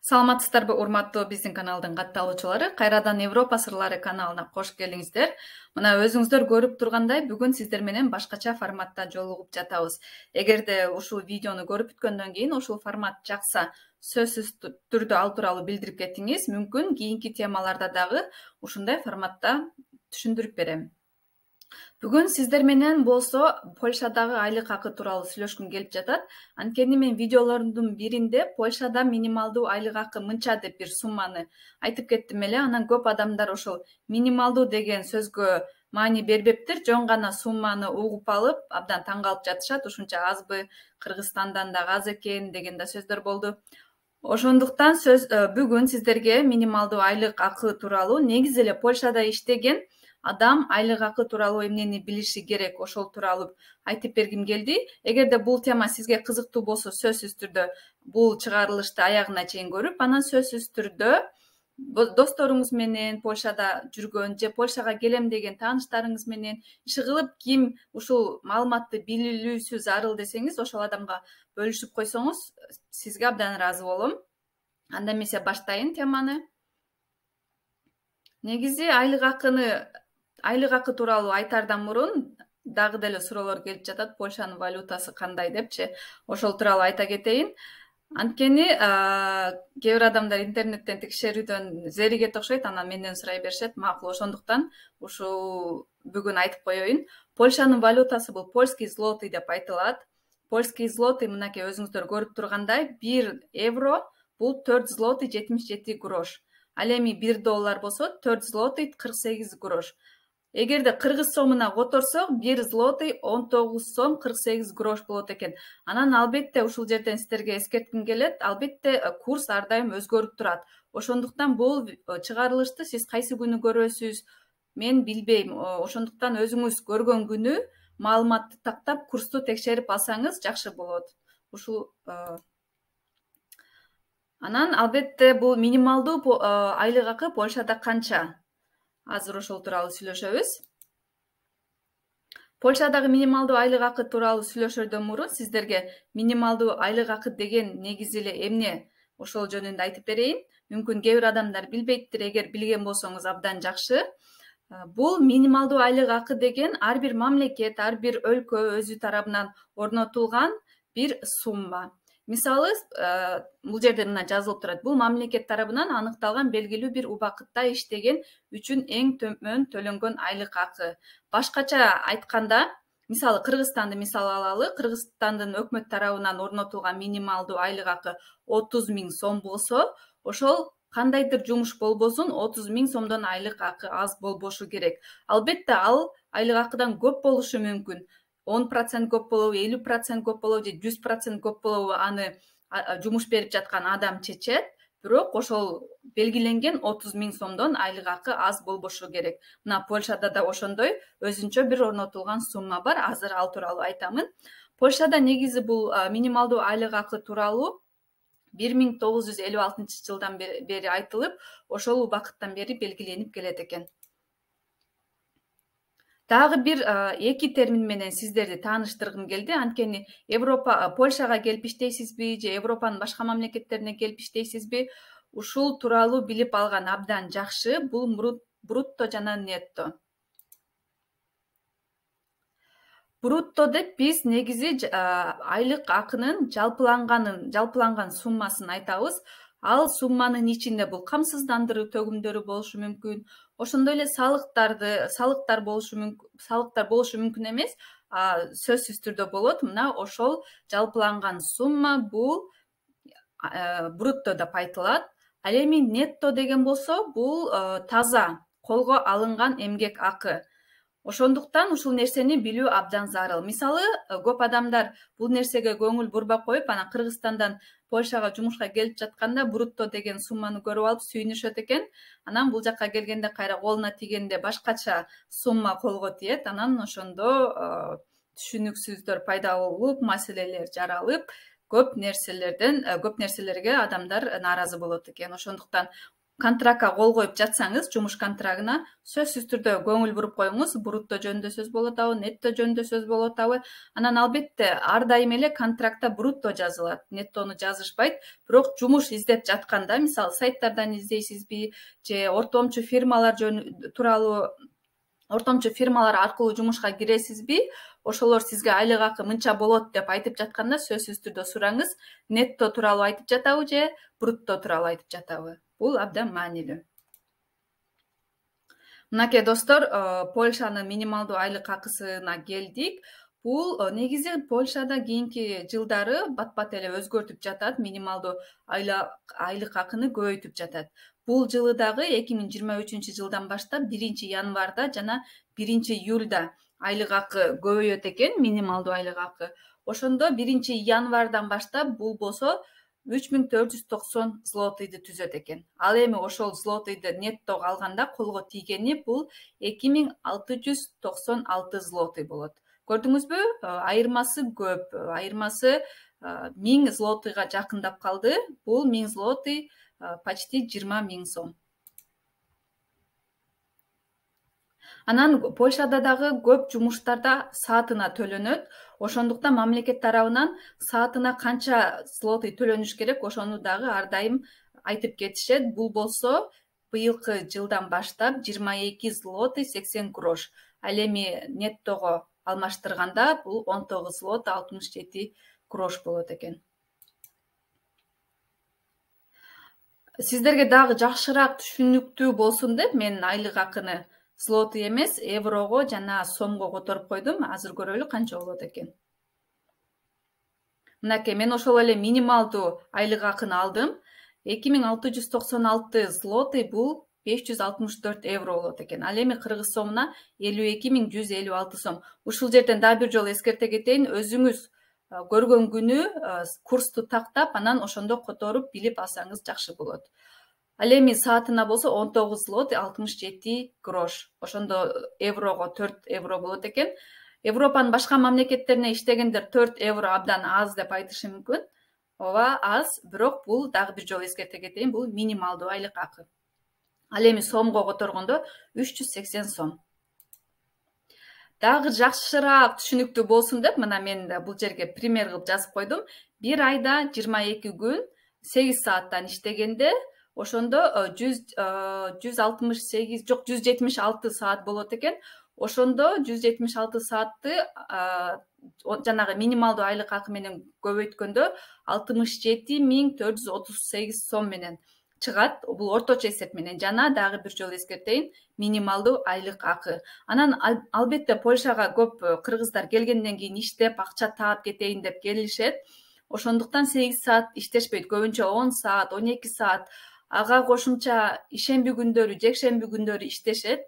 Саламатсыздарбы, урматтуу биздин каналдын катталуучулары? Кайрадан Европа сырлары каналына кош келиңиздер. Мына өзүңүздөр көрүп тургандай, бүгүн сиздер менен башкача форматта жолугуп жатабыз. Эгерде ушул видеону көрүп бүткөндөн кийин ушул формат жакса, сөзсүз түрдө ал тууралуу билдирип кетиңиз. Мүмкүн кийинки темаларда дагы ушундай форматта түшүндүрүп берем. Бүгүн сиздер менен болсо Польшадагы айлык акы тууралуу сүйлөшкүм келип жатат. Анткени мен видеолордун биринде Польшада минималдуу айлык акы мынча деп бир сумманы айтып кеттим эле. Анан көп адамдар ошол минималдуу деген сөзгө маани бербептир. Жөн гана сумманы угуп алып, абдан таң калып жатышат. Ушунча азбы, Кыргызстандан дагы аз экен деген да сөздөр болду. Ошондуктан бүгүн сиздерге минималдуу айлык акы тууралуу, негизи эле Польшада иштеген адам айлык акы тууралуу эмнени билиши керек, ошол тууралуу айтып бергим келди. Эгерде бул тема сизге кызыктуу болсо, сөзсүз түрдө бул чыгарылышты аягына чейин көрүп, анан сөзсүз түрдө досторуңуз менен Польшада жүргөн же Польшага келем деген тааныштарыңыз менен иши кылып, ким ушул маалыматты билүүсү зарыл десеңиз, ошол адамга бөлүшүп койсоңуз, сизге абдан ыраазы болом. Анда эмесе баштайын теманы. Негизи айлык акы тууралуу айтаардан мурун дагы деле суроолор келип жатат. Польшанын валютасы кандай депчи. Ошол тууралуу айта кетейин. Анткени кээ бир адамдар интернеттен текшерүүдөн зеригет окшойт, анан менден сурай беришет. Макул, ошондуктан ушул бүгүн айтып коеюн. Польшанын валютасы бул польский злотый деп айтылат. Польский злотый мынакей өзүңүздөр көрүп тургандай 1 евро бул 4 злотый 77 грош. Ал эми 1 доллар болсо 4 злотый 48 грош. Эгерде кыргыз сомуна которсок, 1 злотый 19 сом 48 грош болот экен. Анан албетте ушул жерден сиздерге эскертким келет. Албетте курс ар дайым өзгөрүп турат. Ошондуктан бул чыгарылышты сиз кайсы күнү көрөсүз, мен билбейм. Ошондуктан өзүңүз көргөн күнү маалыматты тактап, курсту текшерип алсаңыз жакшы болот. Ушул анан албетте бул минималдуу айлык акы Польшада канча? Азыр ошол тууралуу сүйлөшөбүз. Польшадагы минималдуу айлык акы тууралуу сүйлөшөрдөн мурун сиздерге минималдуу айлык акы деген негизи эле эмне, ошол жөнүндө айтып берейин. Мүмкүн кээ бир адамдар билбейттир, эгер билген болсоңуз абдан жакшы. Бул минималдуу айлык акы деген ар бир мамлекет, ар бир өлкө өзү тарабынан орнотулган бир сумма. Мисалы, бул жерде мына жазылып турат. Бул мамлекет тарабынан аныкталган белгилүү бир убакытта иштеген үчүн эң төмөн төлөнгөн айлык акы. Башкача айтканда, мисалы Кыргызстанды мисал алалы. Кыргызстандын өкмөт тарабынан орнотулган минималдуу айлык акы 30 000 сом болсо, ошол кандайдыр жумуш болбосун 30 000 сомдон айлык акы аз болбошу керек. Албетте ал айлык акыдан көп болушу мүмкүн. 10% көп болобу, 50% көп болобу же 100% көп болобу, аны жумуш берип жаткан адам чечет. Бирок ошол белгиленген 30 000 сомдон айлык акы аз болбошу керек. Мына Польшада да ошондой өзүнчө бир орнотулган сумма бар. Азыр ал тууралуу айтамын. Польшада негизи бул минималдуу айлык акы тууралуу 1956 жылдан бери айтылып, ошол убакыттан бери белгиленип келет экен. Дагы бир эки термин менен сиздерди тааныштыргым келди. Анткени Польшага келип иштейсизби же Европанын башка мамлекеттерине келип иштейсизби, ушул тууралуу билип алган абдан жакшы. Бул брутто жана нетто. Брутто деп биз негизи айлык акынын жалпыланган суммасын айтабыз. Ал сумманын ичинде бул камсыздандыруу төгүмдөрү болушу мүмкүн. Ошондой эле салыктар болушу мүмкүн эмес, сөзсүз түрдө болот. Мына ошол жалпыланган сумма бул брутто деп айтылат. Ал эми нетто деген болсо, бул таза колго алынган эмгек акы. Ошондуктан ушул нерсени билүү абдан зарыл. Мисалы, көп адамдар бул нерсеге көңүл бурбай коюп, анан Кыргызстандан Польшага жумушка келип жатканда брутто деген сумманы көрүп алып сүйүнүшөт экен. Анан бул жакка келгенде кайра колуна тигенде башкача сумма колго тиет. Анан ошондо түшүнүксүздөр пайда болуп, маселелер жаралып, көп нерселерге адамдар нааразы болот экен. Ошондуктан контрактка кол коюп жатсаңыз, жумуш контрагына сөзсүз түрдө көңүл буруп коюңуз. Брутто жөнүндө сөз болуп атабы, нетто жөнүндө сөз болуп атабы. Анан албетте ар дайым эле контрактта брутто жазылат, неттону жазышпайт. Бирок жумуш издеп жатканда, мисалы сайттардан издейсизби, же ортомчу фирмалар тууралуу ортомчу фирмалар аркылуу жумушка киресизби, ошолор сизге айлык акы мынча болот деп айтып жатканда сөзсүз түрдө сураңыз, нетто тууралуу айтып жатабы же брутто тууралуу айтып жатабы. Бул абдан маанилүү. Мынакей достор, Польшанын минималдуу айлык акысына келдик. Бул негизи Польшада кийинки жылдары бат-бат эле өзгөртүп жатат, минималдуу айлык акыны көбөйтүп жатат. Бул жылы дагы 2023 жылдан баштап 1-январда жана 1-июлда айлык акы көбөйөт экен, минималдуу айлык акы. Ошондо 1-январдан баштап бул болсо 3490 злотыйды түзөт экен. Ал эми ошол злотыйды неттого алганда колго тийгени бул 2696 злотый болот. Көрдүңүзбү? Айырмасы көп. Айырмасы 1000 злотыйга жакындап калды. Бул 1000 злотый почти 20 000 сом. Анан Польшада дагы көп жумуштарда саатына төлөнөт. Ошондуктан мамлекет тарабынан саатына канча злотый төлөнүш керек, ошону дагы ар дайым айтып кетишет. Бул болсо быйылкы жылдан баштап 22 злотый 80 грош. Ал эми неттого алмаштырганда бул 19 злотый 67 грош болот экен. Сиздерге дагы жакшыраак түшүнүктүү болсун деп мен айлык акыны злотый эмес, еврого жана сомго которуп койдум. Азыр көрөлү канча болот экен. Мынакей, мен ошол эле минималдуу айлык акыны алдым. 2696 злотый бул 564 евро болот экен. Ал эми кыргыз сомуна 52156 сом. Ушул жерден дагы бир жолу эскерте кетейин, өзүңүз көргөн күнү курсту тактап, анан ошондо которуп билип алсаңыз жакшы болот. Ал эми саатына болсо 19 злотый 67 грош. Ошондо еврого 4 евро болот экен. Европанын башка мамлекеттерине иштегендер 4 евро абдан аз деп айтышы мүмкүн. Ооба, аз, бирок бул дагы бир жолу эскерте кетейин, бул минималдуу айлык акы. Ал эми сомго которгондо 380 сом. Дагы жакшыраак түшүнүктүү болсун деп, мына мен бул жерге пример кылып жазып койдум. Бир айда 22 күн 8 сааттан иштегенде, ошондо 176 саат болот экен. Ошондо 176 саатты жанагы минималдуу айлык акы менен көбөйткөндө 67438 сом менен чыгат. Бул орточо эсеп менен. Жана дагы бир жолу эскертейин, минималдуу айлык акы. Анан албетте Польшага көп кыргыздар келгенден кийин иштеп, акча таап кетейин деп келишет. Ошондуктан 8 саат иштешпейт. Көбүнчө 10 саат, 12 саат. Ага кошумча ишемби күндөрү, жекшемби күндөрү иштешет.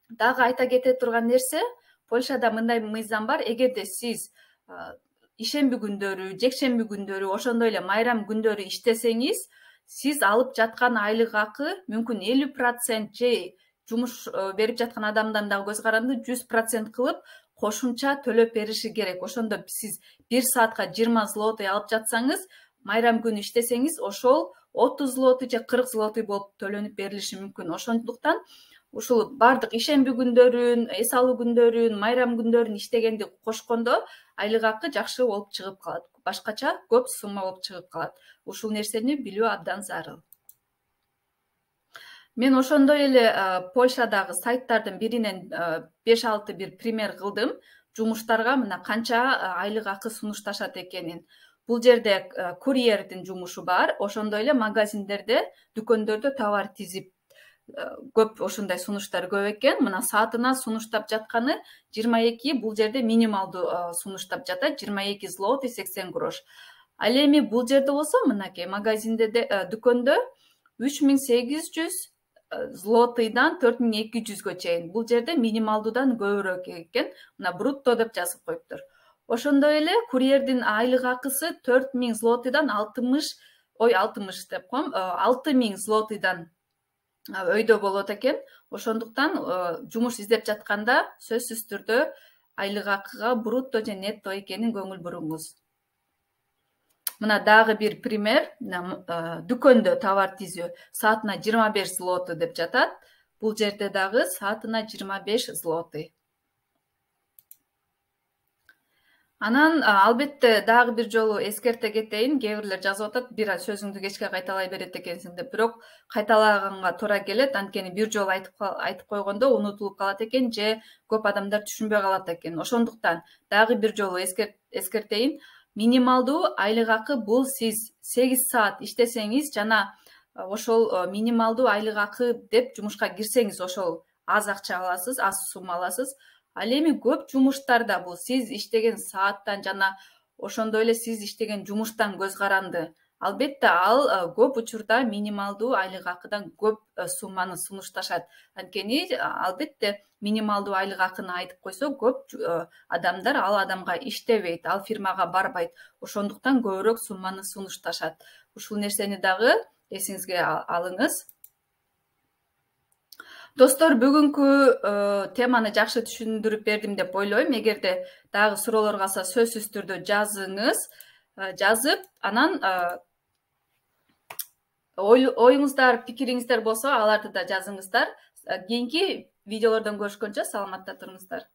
Дагы айта кете турган нерсе, Польшада мындай мыйзам бар. Эгерде сиз ишемби күндөрү, жекшемби күндөрү, ошондой эле майрам күндөрү иштесеңиз, сиз алып жаткан айлык акы мүмкүн 50% же жумуш берип жаткан адамдан дагы көз каранды 100% кылып кошумча төлөп бериши керек. Ошондо сиз 1 саатка 20 злотый алып жатсаңыз, майрам күнү иштесеңиз, ошол 30 злотый же 40 злотый болуп төлөнүп берилиши мүмкүн. Ошондуктан ушул бардык ишемби күндөрүн, эс алуу күндөрүн, майрам күндөрүн иштегенди кошкондо айлык акы жакшы болуп чыгып калат. Башкача көп сумма болуп чыгып калат. Ушул нерсени билүү абдан зарыл. Мен ошондой эле Польшадагы сайттардын биринен 5-6 бир пример кылдым. Жумуштарга мына канча айлык акы сунушташат экенин. Бул жерде курьердин жумушу бар. Ошондой эле магазиндерде, дүкөндөрдө товар тизип көп ошондой сунуштар көп экен. Мына саатына сунуштап жатканы 22, бул жерде минималдуу сунуштап жатат 22 злотый 80 грош. Ал эми бул жерде болсо мынакей магазинде, дүкөндө 3800 злотыйдан 4200гө чейин. Бул жерде минималдуудан көбүрөөк экен. Мына брутто деп жазып коюптур. Ошондой эле курьердин айлык акысы 4000 злотыйдан 60 деп коем, 6000 злотыйдан өйдө болот экен. Ошондуктан жумуш издеп жатканда сөзсүз түрдө айлык акыга брутто же нетто экенин көңүл буруңуз. Мына дагы бир пример. Дүкөндө товар тизүү саатына 25 злоты деп жатат. Бул жерде дагы саатына 25 злоты. Анан албетте дагы бир жолу эскерте кетейин. Кээ бирлер жазып атат, бир сөзүңдү кечке кайталай берет экенсиң деп. Бирок кайталаганга туура келет. Анткени бир жолу айтып койгондо унутулуп калат экен же көп адамдар түшүнбөй калат экен. Ошондуктан дагы бир жолу эскертейин. Минималдуу айлык акы бул сиз 8 саат иштесеңиз жана ошол минималдуу айлык акы деп жумушка кирсеңиз ошол аз акча аласыз, аз сумма аласыз. Ал эми көп жумуштарда бул сиз иштеген сааттан жана ошондой эле сиз иштеген жумуштан көз каранды. Албетте ал көп учурда минималдуу айлык акыдан көп сумманы сунушташат. Анткени албетте минималдуу айлык акыны айтып койсо көп адамдар ал адамга иштебейт, ал фирмага барбайт. Ошондуктан көбүрөөк сумманы сунушташат. Ушул нерсени дагы эсиңизге алыңыз. Достор, бүгүнкү теманы жакшы түшүндүрүп бердим деп ойлойм. Эгерде дагы суроолор калса сөзсүз түрдө жазыңыз. Жазып, анан оюңуздар, пикириңиздер болсо аларды да жазыңыздар. Кийинки видеолордон көрүшкөнчө саламатта туруңуздар.